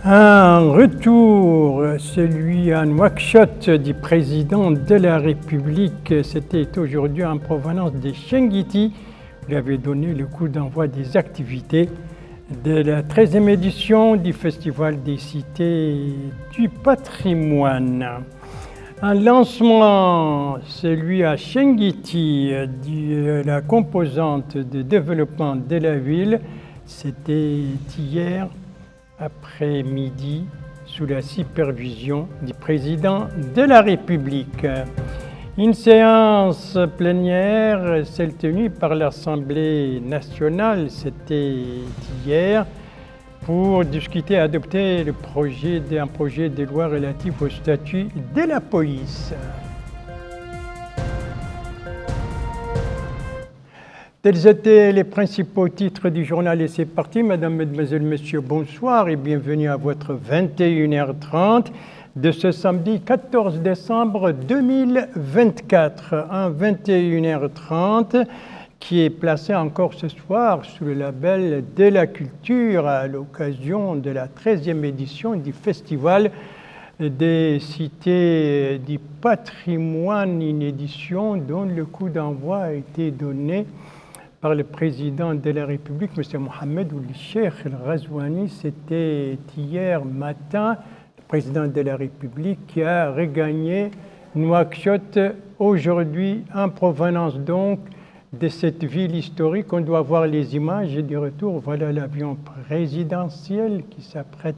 Un retour, celui à Nouakchott du président de la République, c'était aujourd'hui en provenance de Chenguiti. Il avait donné le coup d'envoi des activités de la 13e édition du Festival des cités du patrimoine. Un lancement, celui à Chenguiti, de la composante de développement de la ville, c'était hier après-midi sous la supervision du président de la République. Une séance plénière, celle tenue par l'Assemblée nationale, c'était hier, pour discuter et adopter un projet de loi relatif au statut de la police. Tels étaient les principaux titres du journal et c'est parti. Mesdames, Mesdemoiselles, Messieurs, bonsoir et bienvenue à votre 21h30 de ce samedi 14 décembre 2024. Un 21h30 qui est placé encore ce soir sous le label de la culture à l'occasion de la 13e édition du Festival des cités du patrimoine, une édition dont le coup d'envoi a été donné par le président de la République, M. Mohamed Ould Cheikh El Ghazouani. C'était hier matin, le président de la République qui a regagné Nouakchott aujourd'hui en provenance donc de cette ville historique. On doit voir les images du retour. Voilà l'avion présidentiel qui s'apprête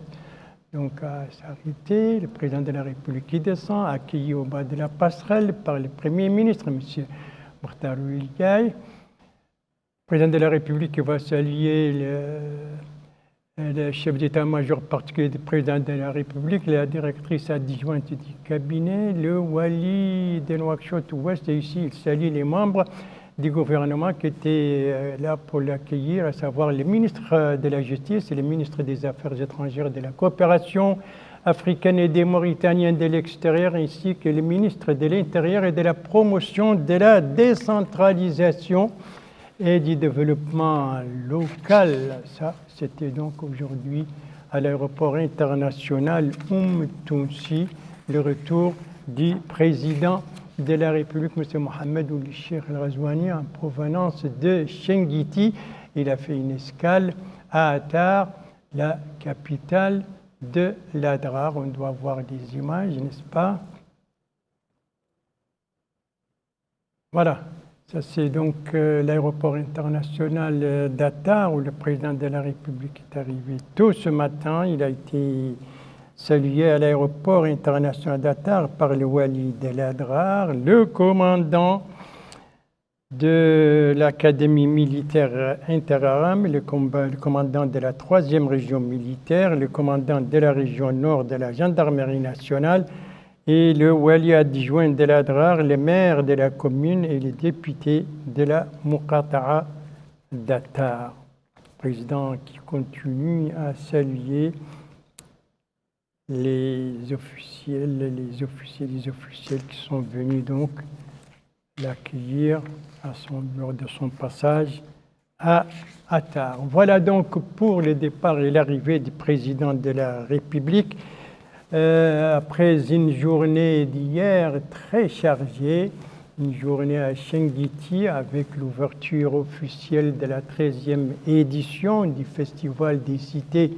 donc à s'arrêter. Le président de la République qui descend, accueilli au bas de la passerelle par le Premier ministre, M. Mokhtar Ould Ghazouani. Le président de la République va saluer le chef d'état-major particulier du président de la République, la directrice adjointe du cabinet, le wali de Nouakchott-Ouest, et ici il salue les membres du gouvernement qui étaient là pour l'accueillir, à savoir le ministre de la Justice et le ministre des Affaires étrangères et de la coopération africaine et des Mauritaniens de l'extérieur, ainsi que le ministre de l'Intérieur et de la promotion de la décentralisation et du développement local. Ça, c'était donc aujourd'hui à l'aéroport international Tounsi, le retour du président de la République, M. Mohamed Ould Cheikh El Ghazouani, en provenance de Chenguiti. Il a fait une escale à Attar, la capitale de l'Adrar. On doit voir des images, n'est-ce pas? Voilà. Ça, c'est donc l'aéroport international d'Attar où le président de la République est arrivé tôt ce matin. Il a été salué à l'aéroport international d'Attar par le wali de l'Adrar, le commandant de l'Académie militaire interaram, le commandant de la 3e région militaire, le commandant de la région nord de la gendarmerie nationale, et le wali adjoint de l'Adrar, le maire de la commune et les députés de la Muqata'a d'Attar. Président qui continue à saluer les officiels qui sont venus donc l'accueillir lors de son passage à Attar. Voilà donc pour le départ et l'arrivée du président de la République. Après une journée d'hier très chargée, une journée à Chenguiti avec l'ouverture officielle de la 13e édition du Festival des cités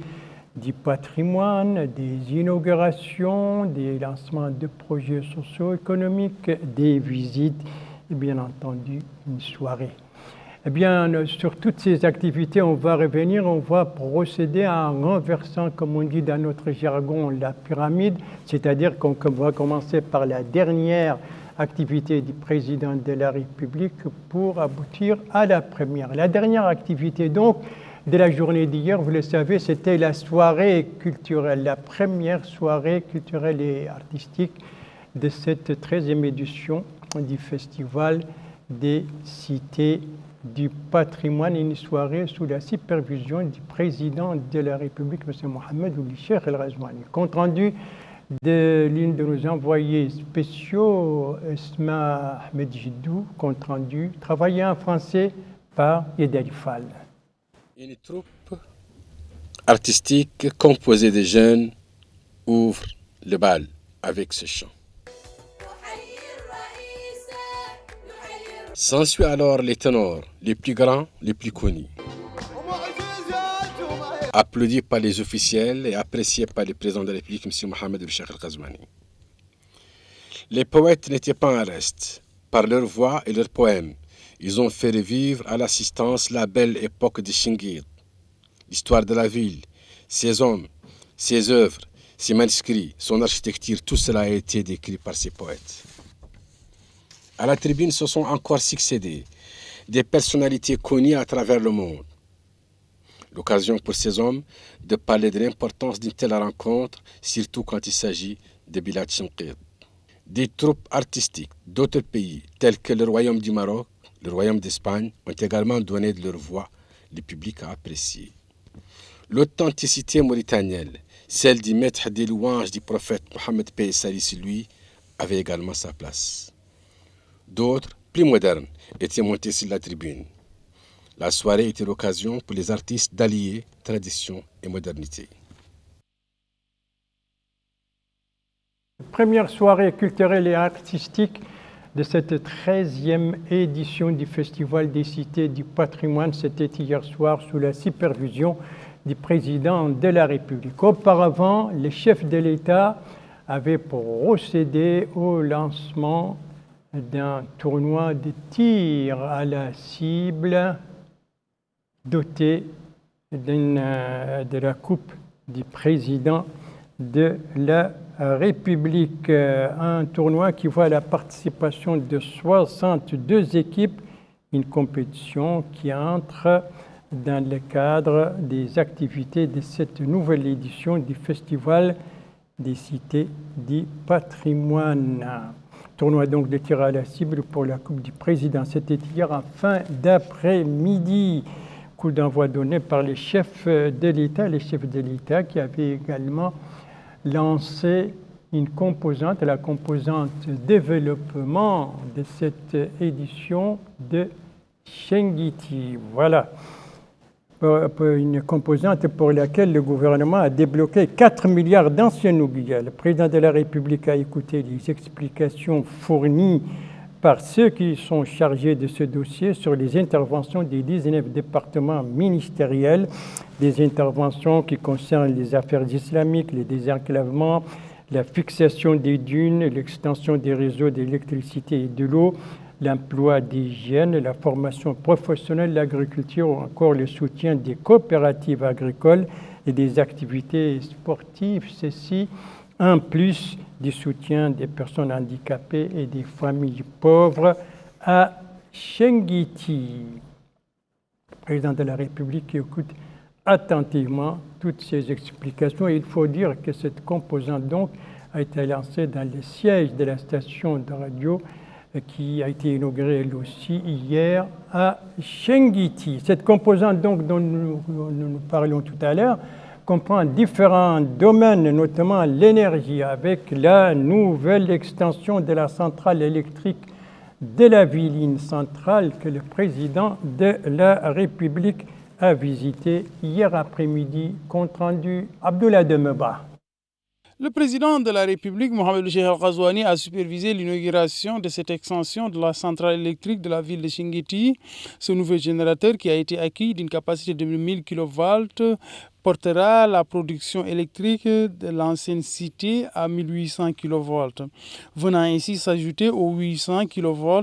du patrimoine, des inaugurations, des lancements de projets socio-économiques, des visites et bien entendu une soirée. Eh bien, sur toutes ces activités, on va revenir, on va procéder à un renversant, comme on dit dans notre jargon, la pyramide, c'est-à-dire qu'on va commencer par la dernière activité du président de la République pour aboutir à la première. La dernière activité, donc, de la journée d'hier, vous le savez, c'était la soirée culturelle, la première soirée culturelle et artistique de cette 13e édition du Festival des cités du patrimoine, une soirée sous la supervision du président de la République, M. Mohamed Ould Cheikh El Ghazouani. Compte rendu de l'une de nos envoyés spéciaux, Esma Ahmed Jiddou, compte rendu, travaillé en français par Yedel Fall. Les troupes artistique composé de jeunes ouvre le bal avec ce chant. S'ensuit alors les ténors, les plus grands, les plus connus, applaudis par les officiels et appréciés par le président de la République, M. Mohamed El-Cheikh Al-Ghazouani. Les poètes n'étaient pas en reste. Par leur voix et leurs poèmes, ils ont fait revivre à l'assistance la belle époque de Chinguitt, l'histoire de la ville, ses hommes, ses œuvres, ses manuscrits, son architecture, tout cela a été décrit par ces poètes. À la tribune se sont encore succédé des personnalités connues à travers le monde. L'occasion pour ces hommes de parler de l'importance d'une telle rencontre, surtout quand il s'agit de Bilad Chinguitt. Des troupes artistiques d'autres pays, tels que le Royaume du Maroc, le Royaume d'Espagne, ont également donné de leur voix. Le public a apprécié. L'authenticité mauritanienne, celle du maître des louanges du prophète Mohammed Paix et Salut sur lui, avait également sa place. D'autres, plus modernes, étaient montés sur la tribune. La soirée était l'occasion pour les artistes d'allier tradition et modernité. Première soirée culturelle et artistique de cette 13e édition du Festival des cités du patrimoine. C'était hier soir sous la supervision du président de la République. Auparavant, les chefs de l'État avaient procédé au lancement d'un tournoi de tir à la cible doté de la coupe du président de la République, un tournoi qui voit la participation de 62 équipes, une compétition qui entre dans le cadre des activités de cette nouvelle édition du Festival des cités du patrimoine. Tournoi donc de tir à la cible pour la Coupe du Président. C'était hier en fin d'après-midi. Coup d'envoi donné par les chefs de l'État, qui avaient également lancé une composante, la composante développement de cette édition de Chinguitti. Voilà, une composante pour laquelle le gouvernement a débloqué 4 milliards d'anciens oubliés. Le président de la République a écouté les explications fournies par ceux qui sont chargés de ce dossier sur les interventions des 19 départements ministériels, des interventions qui concernent les affaires islamiques, les désenclavements, la fixation des dunes, l'extension des réseaux d'électricité et de l'eau, l'emploi des jeunes, la formation professionnelle, l'agriculture ou encore le soutien des coopératives agricoles et des activités sportives. Ceci en plus du soutien des personnes handicapées et des familles pauvres à Chinguitti. Le président de la République écoute attentivement toutes ces explications et il faut dire que cette composante donc a été lancée dans le siège de la station de radio qui a été inaugurée elle aussi hier à Chinguitti. Cette composante donc dont nous parlions tout à l'heure comprend différents domaines, notamment l'énergie, avec la nouvelle extension de la centrale électrique de la ville, une centrale que le président de la République a visitée hier après-midi. Compte rendu Abdoulaye Demeba. Le président de la République, Mohamed El-Cheikh Al-Ghazouani, a supervisé l'inauguration de cette extension de la centrale électrique de la ville de Chinguitti. Ce nouveau générateur, qui a été acquis d'une capacité de 1000 kV, portera la production électrique de l'ancienne cité à 1800 kV, venant ainsi s'ajouter aux 800 kV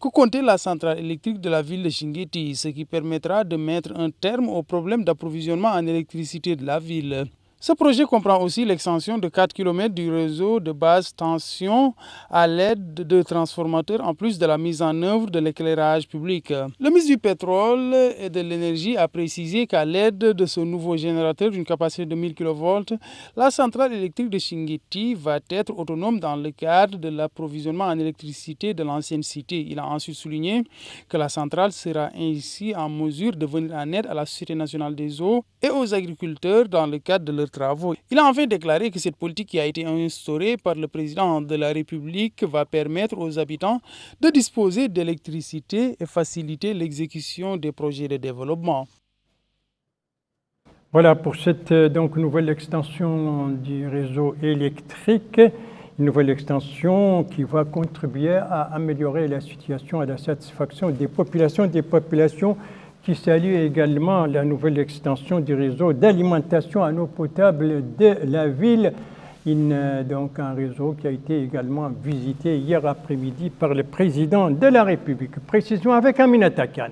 que comptait la centrale électrique de la ville de Chinguitti, ce qui permettra de mettre un terme au problème d'approvisionnement en électricité de la ville. Ce projet comprend aussi l'extension de 4 km du réseau de basse tension à l'aide de transformateurs en plus de la mise en œuvre de l'éclairage public. Le ministre du Pétrole et de l'Énergie a précisé qu'à l'aide de ce nouveau générateur d'une capacité de 1000 kV, la centrale électrique de Chinguitti va être autonome dans le cadre de l'approvisionnement en électricité de l'ancienne cité. Il a ensuite souligné que la centrale sera ainsi en mesure de venir en aide à la Société nationale des eaux et aux agriculteurs dans le cadre de leurs travaux. Il a enfin déclaré que cette politique qui a été instaurée par le président de la République va permettre aux habitants de disposer d'électricité et faciliter l'exécution des projets de développement. Voilà pour cette donc nouvelle extension du réseau électrique, une nouvelle extension qui va contribuer à améliorer la situation et la satisfaction des populations qui saluent également la nouvelle extension du réseau d'alimentation en eau potable de la ville. Donc un réseau qui a été également visité hier après-midi par le président de la République. Précision avec Aminata Khan.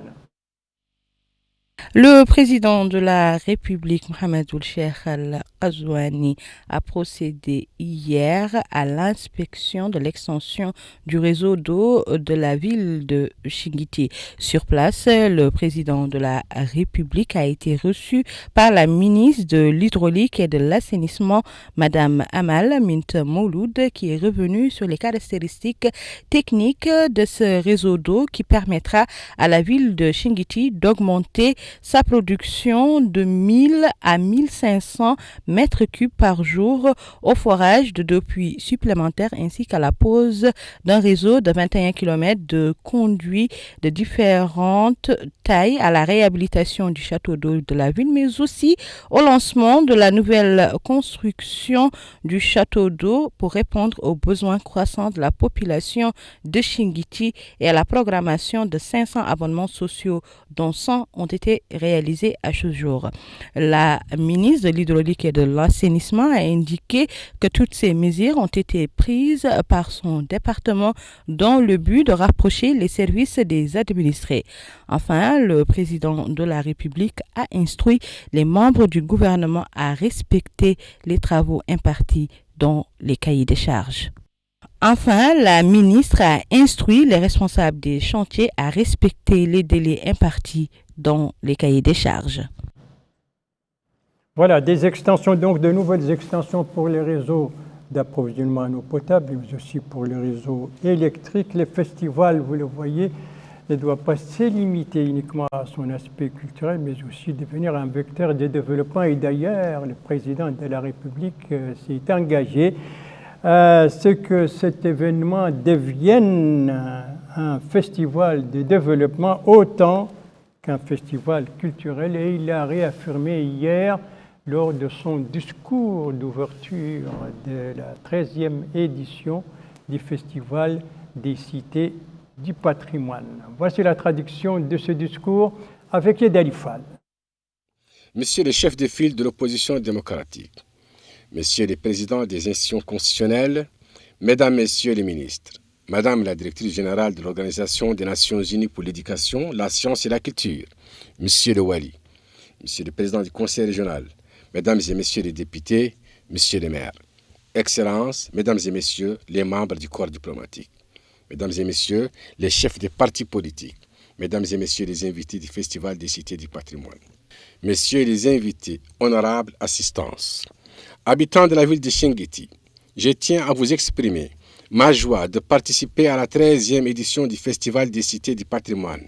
Le président de la République, Mohamed Cheikh Al-Qazouani, a procédé hier à l'inspection de l'extension du réseau d'eau de la ville de Chinguitti. Sur place, le président de la République a été reçu par la ministre de l'Hydraulique et de l'Assainissement, Madame Amal Mint Mouloud, qui est revenue sur les caractéristiques techniques de ce réseau d'eau qui permettra à la ville de Chinguitti d'augmenter sa production de 1000 à 1500 mètres cubes par jour au forage de 2 puits supplémentaires ainsi qu'à la pose d'un réseau de 21 km de conduits de différentes tailles à la réhabilitation du château d'eau de la ville, mais aussi au lancement de la nouvelle construction du château d'eau pour répondre aux besoins croissants de la population de Chinguitti et à la programmation de 500 abonnements sociaux dont 100 ont été réalisés à ce jour. La ministre de l'Hydraulique et de l'Assainissement a indiqué que toutes ces mesures ont été prises par son département dans le but de rapprocher les services des administrés. Enfin, le président de la République a instruit les membres du gouvernement à respecter les travaux impartis dans les cahiers des charges. Enfin, la ministre a instruit les responsables des chantiers à respecter les délais impartis dans les cahiers des charges. Voilà, des extensions, donc de nouvelles extensions pour les réseaux d'approvisionnement en eau potable, mais aussi pour les réseaux électriques. Les festivals, vous le voyez, ne doivent pas se limiter uniquement à son aspect culturel, mais aussi devenir un vecteur de développement. Et d'ailleurs, le président de la République s'est engagé ce que cet événement devienne un festival de développement autant qu'un festival culturel. Et il l'a réaffirmé hier lors de son discours d'ouverture de la 13e édition du Festival des cités du patrimoine. Voici la traduction de ce discours avec Yedali Fall. Monsieur le chef de file de l'opposition démocratique, Messieurs les présidents des institutions constitutionnelles, Mesdames, Messieurs les ministres, Madame la directrice générale de l'Organisation des Nations Unies pour l'éducation, la science et la culture, Monsieur le Wali, Monsieur le président du Conseil régional, Mesdames et Messieurs les députés, Messieurs les maires, Excellences, Mesdames et Messieurs les membres du corps diplomatique, Mesdames et Messieurs les chefs des partis politiques, Mesdames et Messieurs les invités du Festival des cités du patrimoine, Messieurs les invités, honorables assistances, habitants de la ville de Chinguitti, je tiens à vous exprimer ma joie de participer à la 13e édition du Festival des cités du patrimoine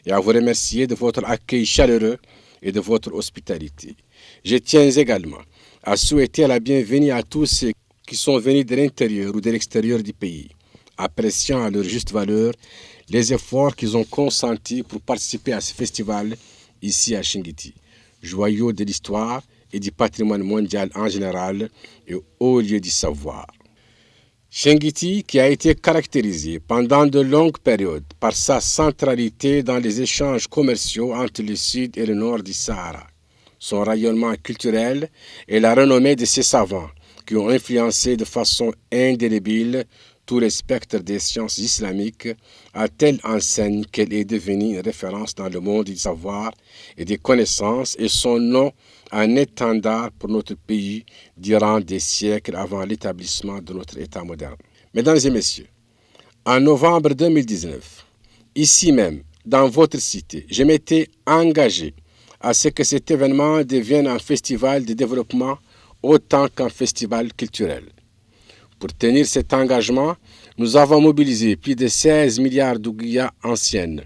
et à vous remercier de votre accueil chaleureux et de votre hospitalité. Je tiens également à souhaiter la bienvenue à tous ceux qui sont venus de l'intérieur ou de l'extérieur du pays, appréciant à leur juste valeur les efforts qu'ils ont consentis pour participer à ce festival ici à Chinguitti, joyau de l'histoire et du patrimoine mondial en général et haut lieu du savoir. Chinguitti, qui a été caractérisé pendant de longues périodes par sa centralité dans les échanges commerciaux entre le sud et le nord du Sahara, son rayonnement culturel et la renommée de ses savants qui ont influencé de façon indélébile tout le spectre des sciences islamiques, à telle enseigne qu'elle est devenue une référence dans le monde du savoir et des connaissances et son nom un étendard pour notre pays durant des siècles avant l'établissement de notre État moderne. Mesdames et messieurs, en novembre 2019, ici même, dans votre cité, je m'étais engagé à ce que cet événement devienne un festival de développement autant qu'un festival culturel. Pour tenir cet engagement, nous avons mobilisé plus de 16 milliards d'ouguiyas anciennes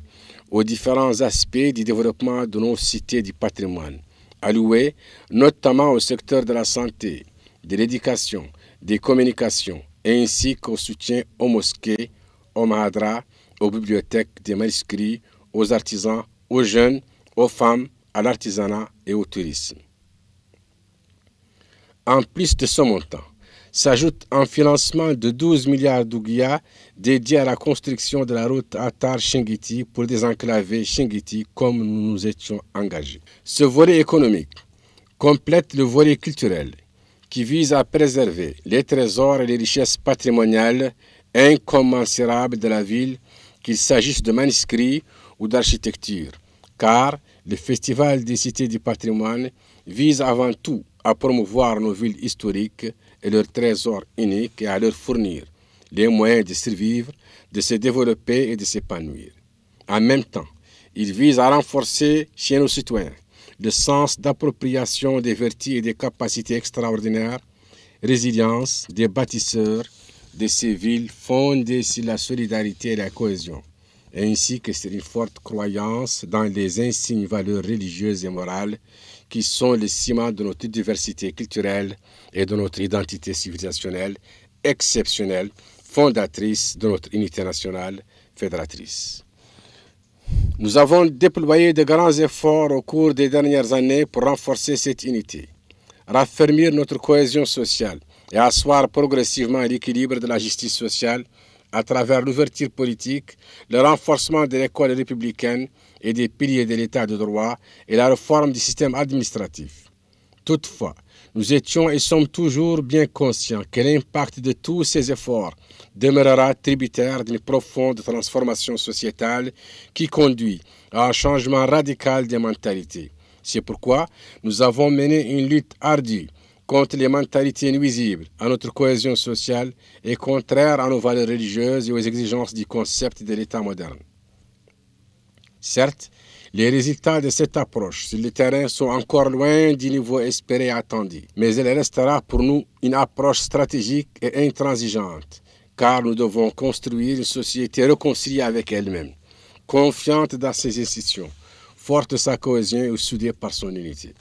aux différents aspects du développement de nos cités du patrimoine, alloués notamment au secteur de la santé, de l'éducation, des communications, ainsi qu'au soutien aux mosquées, aux mahadras, aux bibliothèques, des manuscrits, aux artisans, aux jeunes, aux femmes, à l'artisanat et au tourisme. En plus de ce montant, s'ajoute un financement de 12 milliards d'ouguiya dédié à la construction de la route Attar-Chinguitti pour désenclaver Chinguitti comme nous nous étions engagés. Ce volet économique complète le volet culturel qui vise à préserver les trésors et les richesses patrimoniales incommensurables de la ville, qu'il s'agisse de manuscrits ou d'architecture, car le Festival des cités du patrimoine vise avant tout à promouvoir nos villes historiques et leurs trésors uniques et à leur fournir les moyens de survivre, de se développer et de s'épanouir. En même temps, il vise à renforcer chez nos citoyens le sens d'appropriation des vertus et des capacités extraordinaires, résilience des bâtisseurs de ces villes fondées sur la solidarité et la cohésion, ainsi que sur une forte croyance dans les insignes valeurs religieuses et morales qui sont le ciment de notre diversité culturelle et de notre identité civilisationnelle exceptionnelle, fondatrice de notre unité nationale fédératrice. Nous avons déployé de grands efforts au cours des dernières années pour renforcer cette unité, raffermir notre cohésion sociale et asseoir progressivement l'équilibre de la justice sociale à travers l'ouverture politique, le renforcement de l'école républicaine et des piliers de l'état de droit et la réforme du système administratif. Toutefois, nous étions et sommes toujours bien conscients que l'impact de tous ces efforts demeurera tributaire d'une profonde transformation sociétale qui conduit à un changement radical des mentalités. C'est pourquoi nous avons mené une lutte ardue contre les mentalités nuisibles à notre cohésion sociale et contraires à nos valeurs religieuses et aux exigences du concept de l'État moderne. Certes, les résultats de cette approche sur le terrain sont encore loin du niveau espéré et attendu, mais elle restera pour nous une approche stratégique et intransigeante, car nous devons construire une société réconciliée avec elle-même, confiante dans ses institutions, forte de sa cohésion et soudée par son unité.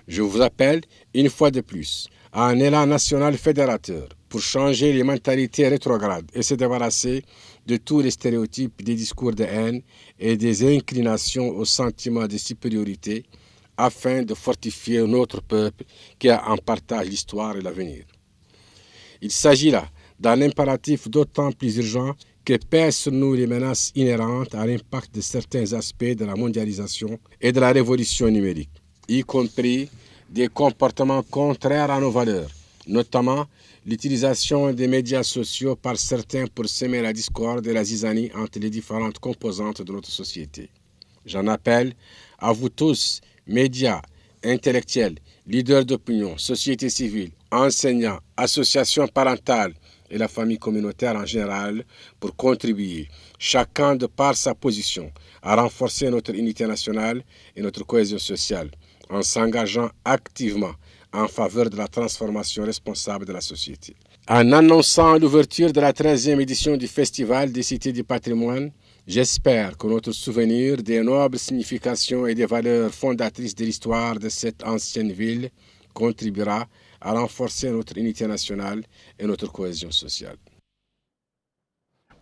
Je vous appelle, une fois de plus, à un élan national fédérateur pour changer les mentalités rétrogrades et se débarrasser de tous les stéréotypes des discours de haine et des inclinations au sentiment de supériorité afin de fortifier notre peuple qui a en partage l'histoire et l'avenir. Il s'agit là d'un impératif d'autant plus urgent que pèsent sur nous les menaces inhérentes à l'impact de certains aspects de la mondialisation et de la révolution numérique, y compris des comportements contraires à nos valeurs, notamment l'utilisation des médias sociaux par certains pour semer la discorde et la zizanie entre les différentes composantes de notre société. J'en appelle à vous tous, médias, intellectuels, leaders d'opinion, société civile, enseignants, associations parentales et la famille communautaire en général pour contribuer, chacun de par sa position, à renforcer notre unité nationale et notre cohésion sociale, en s'engageant activement en faveur de la transformation responsable de la société. En annonçant l'ouverture de la 13e édition du Festival des cités du patrimoine, j'espère que notre souvenir des nobles significations et des valeurs fondatrices de l'histoire de cette ancienne ville contribuera à renforcer notre unité nationale et notre cohésion sociale.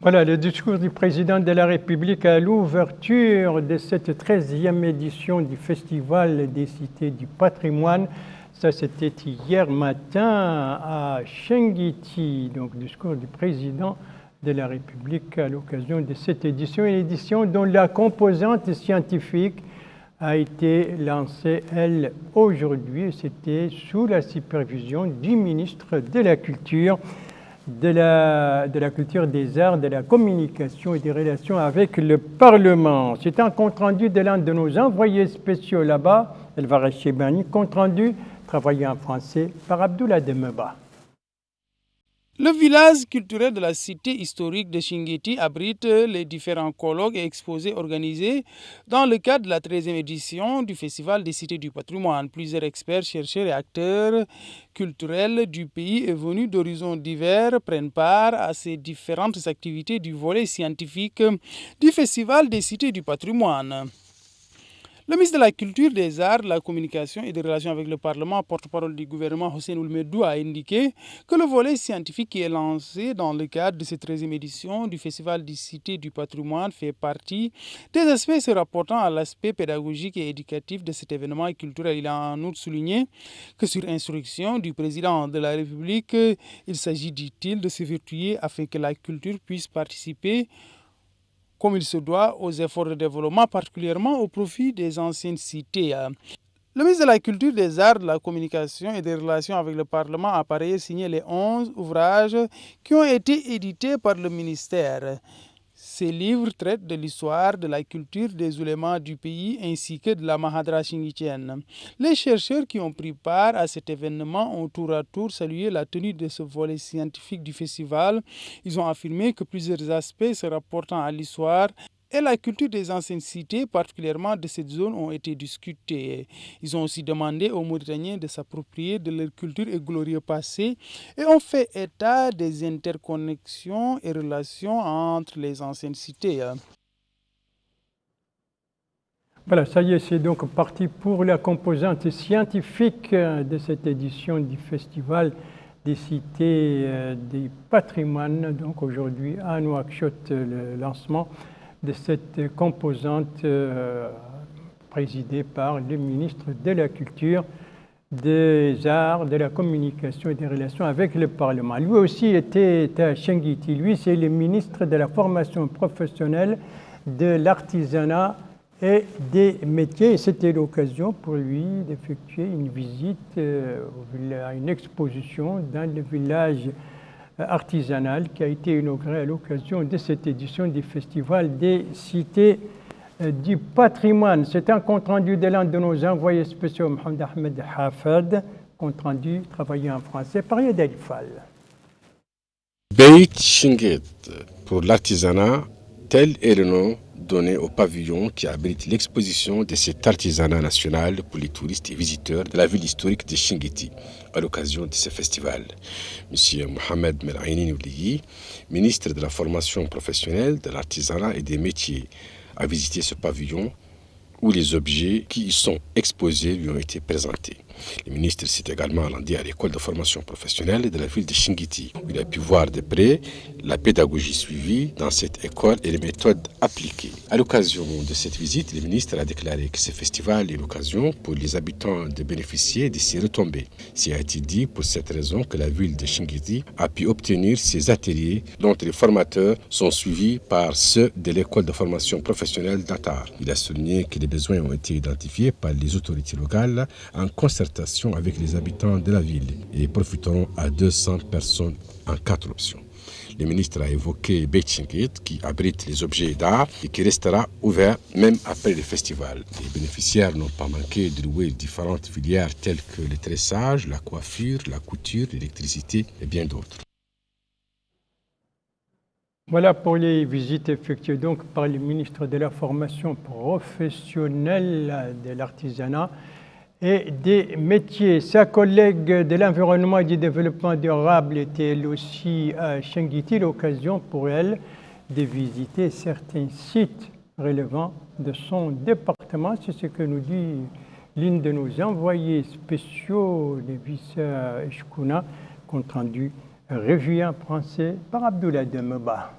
Voilà le discours du président de la République à l'ouverture de cette 13e édition du Festival des cités du patrimoine. Ça, c'était hier matin à Chinguitti, donc discours du président de la République à l'occasion de cette édition, une édition dont la composante scientifique a été lancée, elle, aujourd'hui. C'était sous la supervision du ministre de la Culture, de la culture, des arts, de la communication et des relations avec le Parlement. C'est un compte-rendu de l'un de nos envoyés spéciaux là-bas, Elvara Chebani, compte-rendu travaillé en français par Abdoulaye Demeba. Le village culturel de la cité historique de Chinguitti abrite les différents colloques et exposés organisés dans le cadre de la 13e édition du Festival des cités du patrimoine. Plusieurs experts, chercheurs et acteurs culturels du pays et venus d'horizons divers prennent part à ces différentes activités du volet scientifique du Festival des cités du patrimoine. Le ministre de la Culture, des Arts, de la Communication et des Relations avec le Parlement, porte-parole du gouvernement Hossein Oulmedou, a indiqué que le volet scientifique qui est lancé dans le cadre de cette 13e édition du Festival des cités du patrimoine fait partie des aspects se rapportant à l'aspect pédagogique et éducatif de cet événement culturel. Il a en outre souligné que sur instruction du président de la République, il s'agit, dit-il, de s'évertuer afin que la culture puisse participer comme il se doit aux efforts de développement, particulièrement au profit des anciennes cités. Le ministre de la Culture, des Arts, de la Communication et des Relations avec le Parlement a par ailleurs signé les 11 ouvrages qui ont été édités par le ministère. Ces livres traitent de l'histoire, de la culture des oulémas du pays ainsi que de la Mahadra shingitienne. Les chercheurs qui ont pris part à cet événement ont tour à tour salué la tenue de ce volet scientifique du festival. Ils ont affirmé que plusieurs aspects se rapportant à l'histoire et la culture des anciennes cités, particulièrement de cette zone, ont été discutés. Ils ont aussi demandé aux Mauritaniens de s'approprier de leur culture et glorieux passé et ont fait état des interconnexions et relations entre les anciennes cités. Voilà, ça y est, c'est donc parti pour la composante scientifique de cette édition du Festival des cités du patrimoine. Donc aujourd'hui à Nouakchott, le lancement de cette composante présidée par le ministre de la Culture, des Arts, de la Communication et des Relations avec le Parlement. Lui aussi était à Chinguitti. Lui, c'est le ministre de la Formation professionnelle, de l'Artisanat et des métiers. Et c'était l'occasion pour lui d'effectuer une visite à une exposition dans le village artisanal qui a été inauguré à l'occasion de cette édition du Festival des cités du patrimoine. C'est un compte-rendu de l'un de nos envoyés spéciaux, Mohamed Ahmed Hafed, compte-rendu travaillé en français par Yadel Fall. Beit Chinguet, pour l'artisanat, tel est le nom donné au pavillon qui abrite l'exposition de cet artisanat national pour les touristes et visiteurs de la ville historique de Chinguetti à l'occasion de ce festival. Monsieur Mohamed Melaini Ouliyi, ministre de la formation professionnelle, de l'artisanat et des métiers, a visité ce pavillon où les objets qui y sont exposés lui ont été présentés. Le ministre s'est également rendu à l'école de formation professionnelle de la ville de Chinguetti, où il a pu voir de près la pédagogie suivie dans cette école et les méthodes appliquées. À l'occasion de cette visite, le ministre a déclaré que ce festival est l'occasion pour les habitants de bénéficier de ces retombées. Il a été dit pour cette raison que la ville de Chinguetti a pu obtenir ces ateliers dont les formateurs sont suivis par ceux de l'école de formation professionnelle d'Atar. Il a souligné que les besoins ont été identifiés par les autorités locales en concertation avec les habitants de la ville et profiteront à 200 personnes en 4 options. Le ministre a évoqué Beit Chinguet qui abrite les objets d'art et qui restera ouvert même après le festival. Les bénéficiaires n'ont pas manqué de louer différentes filières telles que le tressage, la coiffure, la couture, l'électricité et bien d'autres. Voilà pour les visites effectuées donc par le ministre de la Formation professionnelle, de l'artisanat et des métiers. Sa collègue de l'environnement et du développement durable était elle aussi à Chinguetti, l'occasion pour elle de visiter certains sites relevant de son département. C'est ce que nous dit l'une de nos envoyés spéciaux, le vice-Eshkouna, compte rendu revu en français par Abdoulaye Demeba.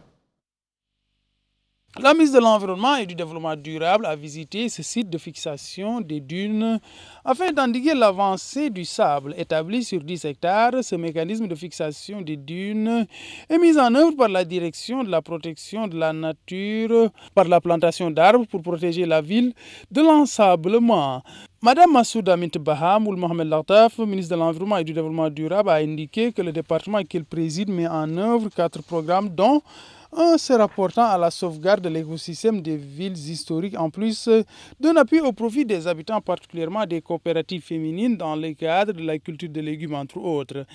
La ministre de l'Environnement et du Développement durable a visité ce site de fixation des dunes afin d'endiguer l'avancée du sable. Établi sur 10 hectares, ce mécanisme de fixation des dunes est mis en œuvre par la direction de la protection de la nature, par la plantation d'arbres pour protéger la ville de l'ensablement. Madame Massouda Mintbaham ou Mohamed Lataf, ministre de l'Environnement et du Développement durable, a indiqué que le département qu'elle préside met en œuvre 4 programmes dont un se rapportant à la sauvegarde de l'écosystème des villes historiques, en plus d'un appui au profit des habitants, particulièrement des coopératives féminines dans le cadre de la culture de légumes, entre autres.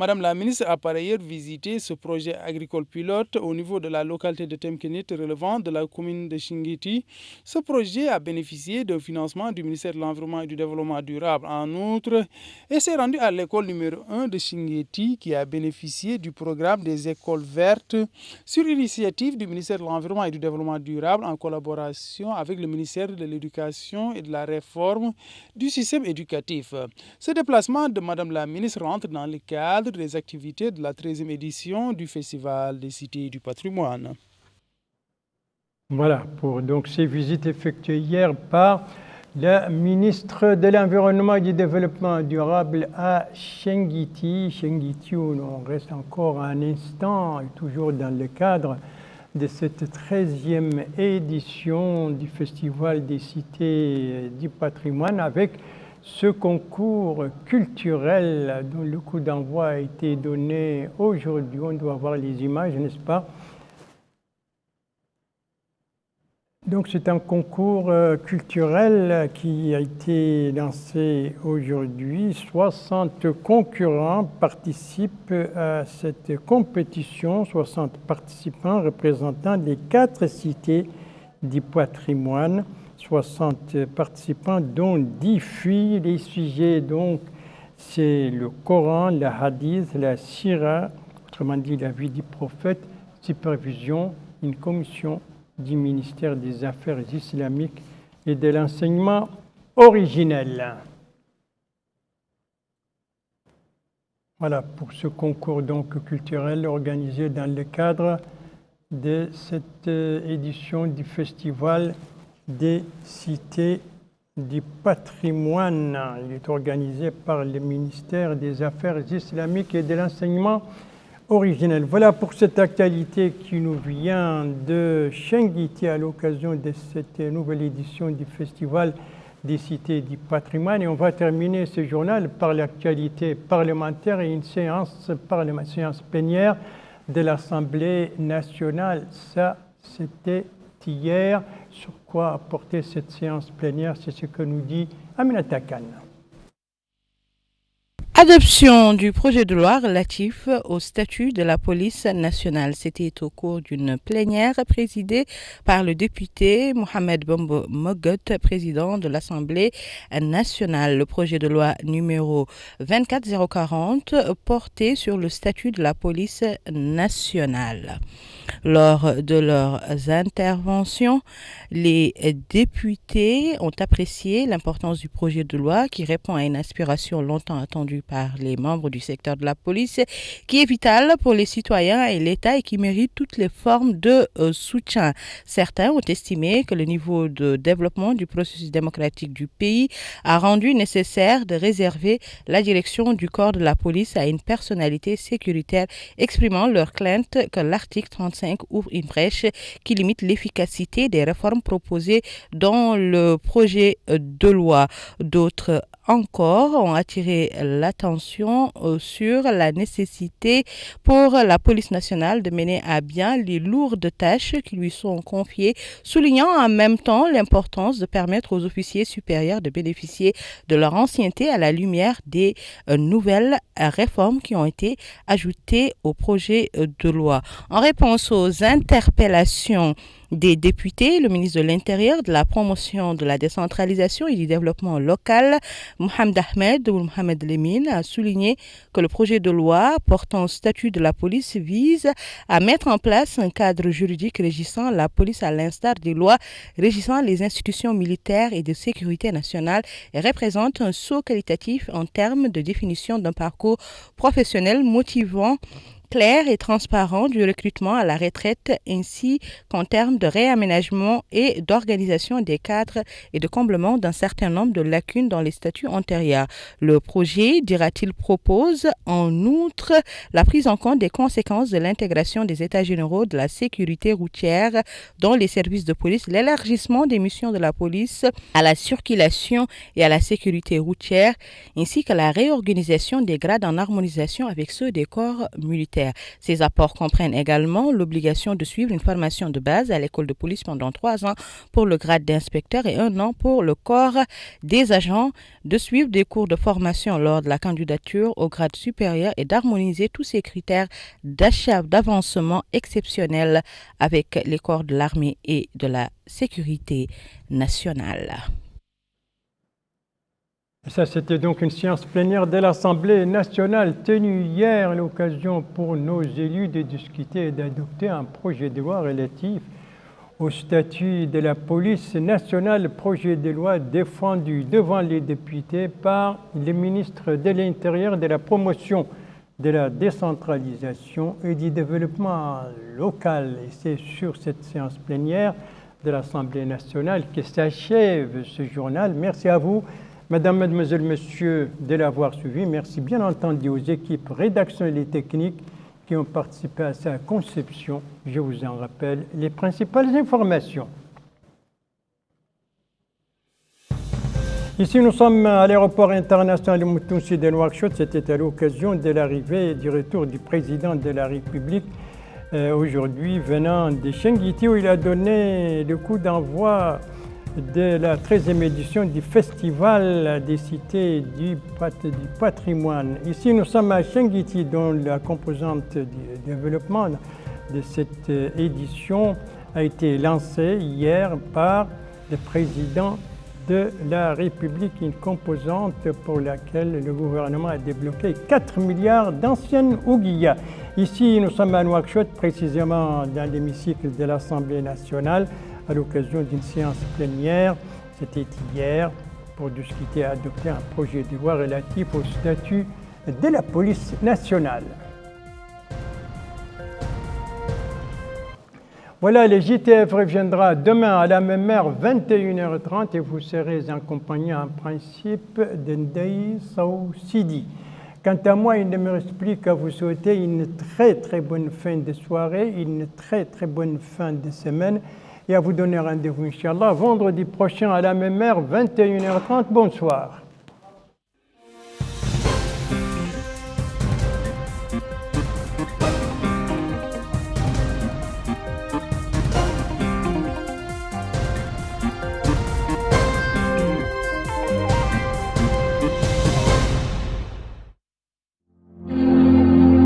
Madame la ministre a par ailleurs visité ce projet agricole pilote au niveau de la localité de Temkenit relevant de la commune de Shingiti. Ce projet a bénéficié d'un financement du ministère de l'Environnement et du Développement durable. En outre, et s'est rendu à l'école numéro 1 de Shingiti qui a bénéficié du programme des écoles vertes sur initiative du ministère de l'Environnement et du Développement durable en collaboration avec le ministère de l'Éducation et de la Réforme du système éducatif. Ce déplacement de Madame la ministre rentre dans le cadre des activités de la 13e édition du Festival des cités du patrimoine. Voilà, pour donc ces visites effectuées hier par la ministre de l'Environnement et du Développement durable à Shingiti. Shingiti, où on reste encore un instant, toujours dans le cadre de cette 13e édition du Festival des cités du patrimoine avec ce concours culturel dont le coup d'envoi a été donné aujourd'hui. On doit voir les images, n'est-ce pas? Donc c'est un concours culturel qui a été lancé aujourd'hui. 60 concurrents participent à cette compétition, 60 participants représentant les 4 cités du patrimoine. 60 participants, dont 10 filles. Les sujets, donc, c'est le Coran, le Hadith, la Sira, autrement dit la vie du prophète, supervision, une commission du ministère des Affaires islamiques et de l'enseignement originel. Voilà pour ce concours donc culturel organisé dans le cadre de cette édition du Festival des cités du patrimoine. Il est organisé par le ministère des Affaires islamiques et de l'enseignement originel. Voilà pour cette actualité qui nous vient de Shingiti à l'occasion de cette nouvelle édition du Festival des cités du patrimoine. Et on va terminer ce journal par l'actualité parlementaire et une séance plénière de l'Assemblée nationale. Ça, c'était hier. Sur quoi apporter cette séance plénière, c'est ce que nous dit Aminata Khan. Adoption du projet de loi relatif au statut de la police nationale. C'était au cours d'une plénière présidée par le député Mohamed Bombo Mogot, président de l'Assemblée nationale. Le projet de loi numéro 24040 portait sur le statut de la police nationale. Lors de leurs interventions, les députés ont apprécié l'importance du projet de loi qui répond à une aspiration longtemps attendue par les membres du secteur de la police, qui est vitale pour les citoyens et l'État et qui mérite toutes les formes de soutien. Certains ont estimé que le niveau de développement du processus démocratique du pays a rendu nécessaire de réserver la direction du corps de la police à une personnalité sécuritaire, exprimant leur crainte que l'article 35 ouvre une brèche qui limite l'efficacité des réformes proposées dans le projet de loi. D'autres encore ont attiré l'attention sur la nécessité pour la police nationale de mener à bien les lourdes tâches qui lui sont confiées, soulignant en même temps l'importance de permettre aux officiers supérieurs de bénéficier de leur ancienneté à la lumière des nouvelles réformes qui ont été ajoutées au projet de loi. En réponse aux interpellations des députés, le ministre de l'Intérieur, de la promotion de la décentralisation et du développement local, Mohamed Ahmed ou Mohamed Lemine, a souligné que le projet de loi portant statut de la police vise à mettre en place un cadre juridique régissant la police à l'instar des lois régissant les institutions militaires et de sécurité nationale et représente un saut qualitatif en termes de définition d'un parcours professionnel motivant, clair et transparent du recrutement à la retraite ainsi qu'en termes de réaménagement et d'organisation des cadres et de comblement d'un certain nombre de lacunes dans les statuts antérieurs. Le projet, dira-t-il, propose en outre la prise en compte des conséquences de l'intégration des états généraux de la sécurité routière dans les services de police, l'élargissement des missions de la police à la circulation et à la sécurité routière ainsi que la réorganisation des grades en harmonisation avec ceux des corps militaires. militaire. Ces apports comprennent également l'obligation de suivre une formation de base à l'école de police pendant 3 ans pour le grade d'inspecteur et 1 an pour le corps des agents, de suivre des cours de formation lors de la candidature au grade supérieur et d'harmoniser tous ces critères d'avancement exceptionnels avec les corps de l'armée et de la sécurité nationale. Ça, c'était donc une séance plénière de l'Assemblée nationale tenue hier, l'occasion pour nos élus de discuter et d'adopter un projet de loi relatif au statut de la police nationale, projet de loi défendu devant les députés par le ministre de l'Intérieur, de la promotion de la décentralisation et du développement local. Et c'est sur cette séance plénière de l'Assemblée nationale que s'achève ce journal. Merci à vous, Madame, Mademoiselle, Messieurs, de l'avoir suivi. Merci bien entendu aux équipes rédactionnelles et techniques qui ont participé à sa conception. Je vous en rappelle les principales informations. Ici, nous sommes à l'aéroport international Moutounsi de Nouakchott. C'était à l'occasion de l'arrivée et du retour du président de la République, aujourd'hui venant de Chinguitti, où il a donné le coup d'envoi de la 13e édition du Festival des cités du patrimoine. Ici, nous sommes à Chinguitti, dont la composante du développement de cette édition a été lancée hier par le président de la République, une composante pour laquelle le gouvernement a débloqué 4 milliards d'anciennes ouguiyas. Ici, nous sommes à Nouakchott, précisément dans l'hémicycle de l'Assemblée nationale, à l'occasion d'une séance plénière. C'était hier pour discuter et adopter un projet de loi relatif au statut de la police nationale. Voilà, le JTF reviendra demain à la même heure, 21h30, et vous serez accompagné en principe de Ndeye Sow Sidi. Quant à moi, il ne me reste plus qu'à vous souhaiter une très bonne fin de soirée, une très bonne fin de semaine, et à vous donner rendez-vous, Inch'Allah, vendredi prochain à la même heure, 21h30. Bonsoir.